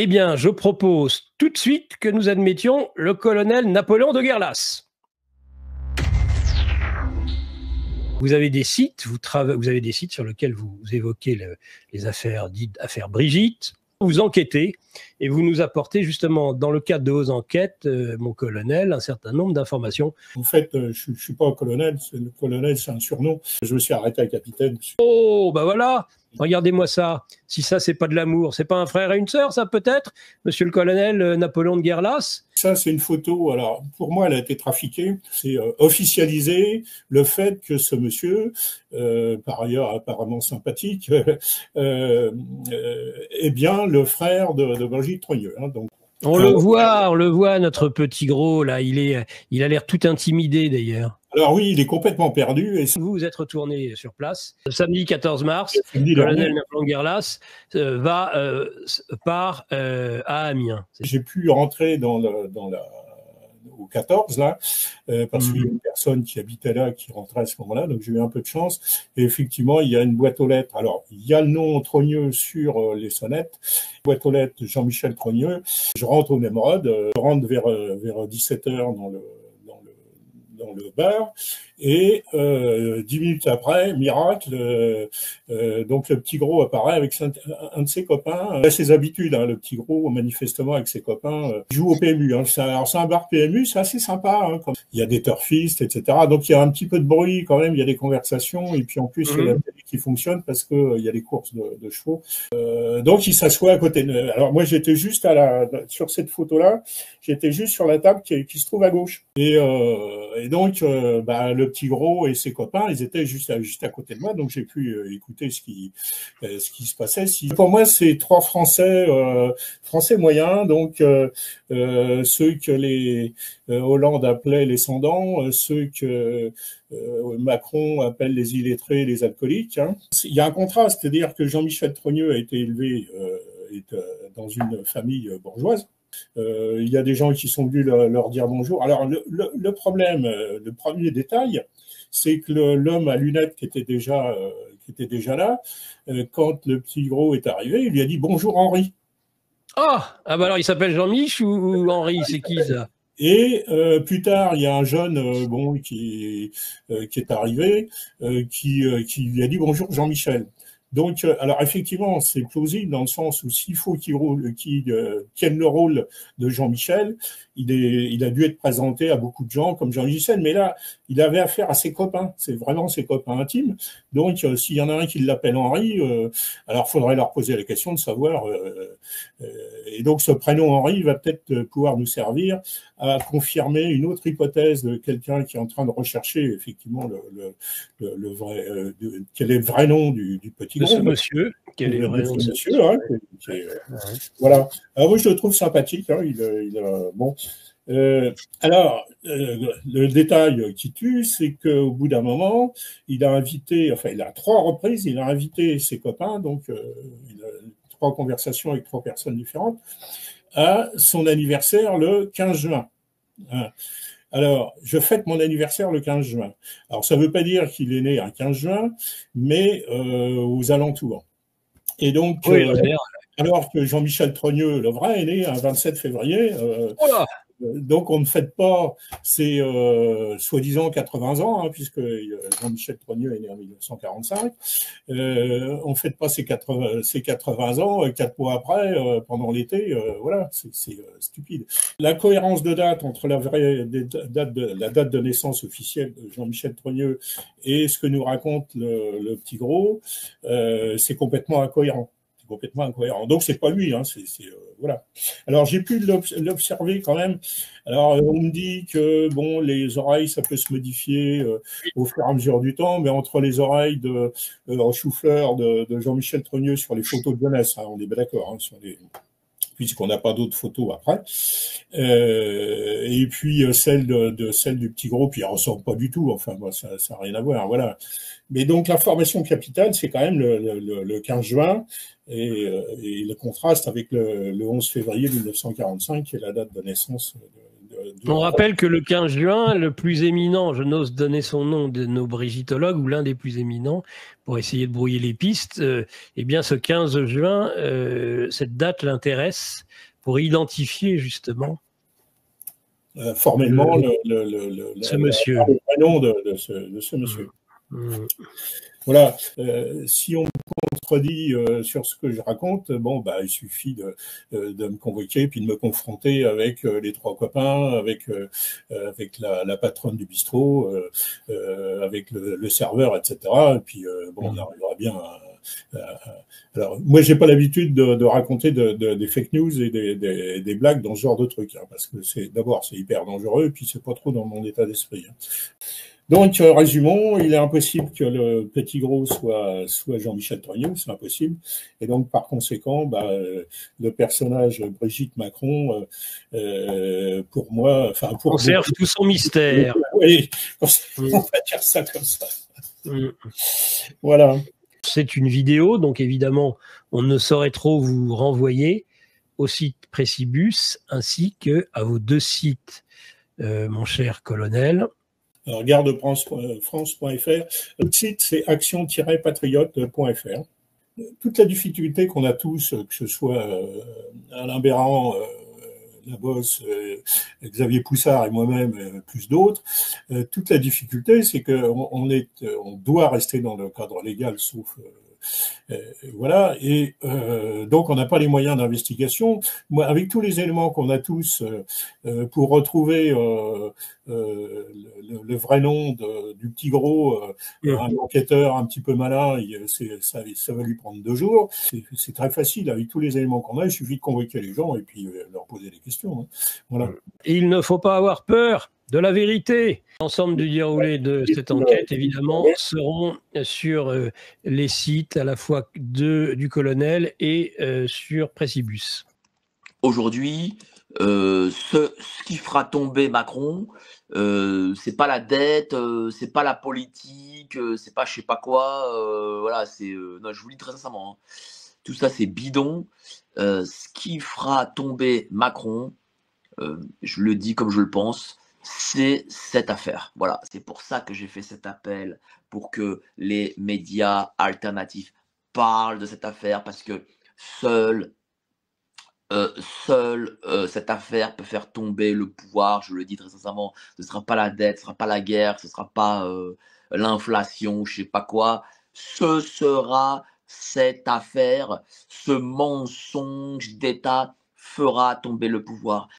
Eh bien, je propose tout de suite que nous admettions le colonel Napoléon de Guerlas. Vous avez des sites, vous avez des sites sur lesquels vous évoquez les affaires dites affaires Brigitte. Vous enquêtez et vous nous apportez justement, dans le cadre de vos enquêtes, mon colonel, un certain nombre d'informations. En fait, je suis pas un colonel. Le colonel, c'est un surnom. Je me suis arrêté à capitaine. Oh, bah voilà. Regardez-moi ça. Si ça, c'est pas de l'amour, c'est pas un frère et une sœur, ça peut-être, monsieur le colonel Napoléon de Guerlas? Ça, c'est une photo. Alors, pour moi, elle a été trafiquée. C'est officialisé le fait que ce monsieur, par ailleurs apparemment sympathique, est bien le frère de Brigitte Trogneux. Hein, donc, on le voit, notre petit gros là. Il a l'air tout intimidé d'ailleurs. Alors oui, il est complètement perdu. Et vous êtes retourné sur place. Le samedi 14 mars, le colonel Napoléon de Guerlas part à Amiens. J'ai pu rentrer au 14 là, parce qu'il y a une personne qui habitait là, qui rentrait à ce moment-là, donc j'ai eu un peu de chance. Et effectivement, il y a une boîte aux lettres. Alors, il y a le nom Trogneux sur les sonnettes. Boîte aux lettres Jean-Michel Trogneux. Je rentre au Nemrod, je rentre vers 17h dans le bar, et 10 minutes après, miracle, donc le petit gros apparaît avec un de ses copains. Il a ses habitudes, hein, le petit gros, manifestement, avec ses copains, il joue au PMU. Hein. Alors c'est un bar PMU, c'est assez sympa. Hein, il y a des turfistes, etc. Donc il y a un petit peu de bruit quand même, il y a des conversations, et puis en plus il y a la télé qui fonctionne parce que il y a des courses de chevaux. Donc il s'assoit à côté de... Alors moi j'étais juste sur cette photo-là, j'étais juste sur la table qui se trouve à gauche. Et donc le petit gros et ses copains, ils étaient juste à côté de moi, donc j'ai pu écouter ce qui se passait. Pour moi, c'est trois Français moyens, donc ceux que les Hollande appelait les sans-dents, ceux que Macron appelle les illettrés, les alcooliques. Hein. Il y a un contraste, c'est-à-dire que Jean-Michel Trogneux a été élevé dans une famille bourgeoise. Il y a des gens qui sont venus leur dire bonjour. Alors le problème, le premier détail, c'est que l'homme à lunettes qui était déjà là, quand le petit gros est arrivé, il lui a dit bonjour Henri. Ah bah alors il s'appelle Jean-Mich ou Henri, c'est qui ça? Et plus tard, il y a un jeune qui est arrivé, qui lui a dit bonjour Jean-Michel. Donc, alors effectivement, c'est plausible dans le sens où s'il faut qu'il tienne le rôle de Jean-Michel, il a dû être présenté à beaucoup de gens comme Jean-Michel, mais là, il avait affaire à ses copains, c'est vraiment ses copains intimes. Donc, s'il y en a un qui l'appelle Henri, alors faudrait leur poser la question de savoir. Et donc, ce prénom Henri va peut-être pouvoir nous servir à confirmer une autre hypothèse de quelqu'un qui est en train de rechercher effectivement le vrai, quel est le vrai nom du petit de gros. Ce monsieur, quel est le vrai nom de ce monsieur, hein, voilà. Alors moi je le trouve sympathique. Hein, bon. Alors, le détail qui tue, c'est qu'au bout d'un moment, il a à 3 reprises, il a invité ses copains, donc il a 3 conversations avec 3 personnes différentes, à son anniversaire le 15 juin. Alors, je fête mon anniversaire le 15 juin. Alors, ça ne veut pas dire qu'il est né un 15 juin, mais aux alentours. Et donc, alors que Jean-Michel Trogneux, le vrai, est né un 27 février. Donc, on ne fête pas ses soi-disant 80 ans, hein, puisque Jean-Michel Trogneux est né en 1945. On ne fête pas ses 80 ans 4 mois après, pendant l'été. Voilà, c'est stupide. La cohérence de date entre la date de naissance officielle de Jean-Michel Trogneux et ce que nous raconte le petit gros, c'est complètement incohérent. Donc c'est pas lui, hein, voilà. Alors j'ai pu l'observer quand même. Alors on me dit que bon, les oreilles ça peut se modifier au fur et à mesure du temps, mais entre les oreilles en chou-fleur de Jean-Michel Trogneux sur les photos de jeunesse, hein, on est bien d'accord, hein, puisqu'on n'a pas d'autres photos après. Et puis celle du petit gros, puis elle ressemble pas du tout. Enfin, moi, ça n'a rien à voir. Voilà. Mais donc l'information capitale, c'est quand même le 15 juin et le contraste avec le 11 février 1945, qui est la date de naissance On rappelle que le 15 juin, le plus éminent, je n'ose donner son nom, de nos brigittologues, ou l'un des plus éminents, pour essayer de brouiller les pistes, eh bien ce 15 juin, cette date l'intéresse pour identifier justement formellement ce monsieur. le prénom de ce monsieur. Voilà. Si on me contredit sur ce que je raconte, bon, bah, il suffit de me convoquer puis de me confronter avec les trois copains, avec la patronne du bistrot, avec le serveur, etc. Et puis bon, on arrivera bien alors, moi, j'ai pas l'habitude de raconter des fake news et des blagues dans ce genre de trucs, hein, parce que d'abord, c'est hyper dangereux, et puis c'est pas trop dans mon état d'esprit. Hein. Donc, résumons, il est impossible que le petit gros soit Jean-Michel Trogneux, c'est impossible. Et donc, par conséquent, bah, le personnage Brigitte Macron, pour moi, enfin, pour conserve tout son mystère. Oui, on va dire ça comme ça. Voilà. C'est une vidéo, donc évidemment, on ne saurait trop vous renvoyer au site Précibus ainsi qu'à vos deux sites, mon cher colonel. Alors, gardefrance.fr. Le site, c'est action-patriote.fr. Toute la difficulté qu'on a tous, que ce soit Alain Béran, Labosse, Xavier Poussard et moi-même, plus d'autres, toute la difficulté, c'est qu'on doit rester dans le cadre légal, sauf voilà, et donc on n'a pas les moyens d'investigation. Moi, avec tous les éléments qu'on a tous pour retrouver le vrai nom du petit gros, un enquêteur un petit peu malin, ça va lui prendre 2 jours. C'est très facile, avec tous les éléments qu'on a, il suffit de convoquer les gens et puis leur poser des questions. Hein. Voilà. Et il ne faut pas avoir peur de la vérité. L'ensemble du déroulé de cette enquête, évidemment, seront sur les sites à la fois du colonel et sur Précibus. Aujourd'hui, ce qui fera tomber Macron, c'est pas la dette, c'est pas la politique, c'est pas je sais pas quoi. Voilà, non, je vous le dis très sincèrement. Hein. Tout ça, c'est bidon. Ce qui fera tomber Macron, je le dis comme je le pense, c'est cette affaire. Voilà, c'est pour ça que j'ai fait cet appel, pour que les médias alternatifs parlent de cette affaire, parce que seule cette affaire peut faire tomber le pouvoir, je le dis très sincèrement. Ce ne sera pas la dette, ce ne sera pas la guerre, ce ne sera pas l'inflation, je ne sais pas quoi. Ce sera cette affaire, ce mensonge d'État fera tomber le pouvoir.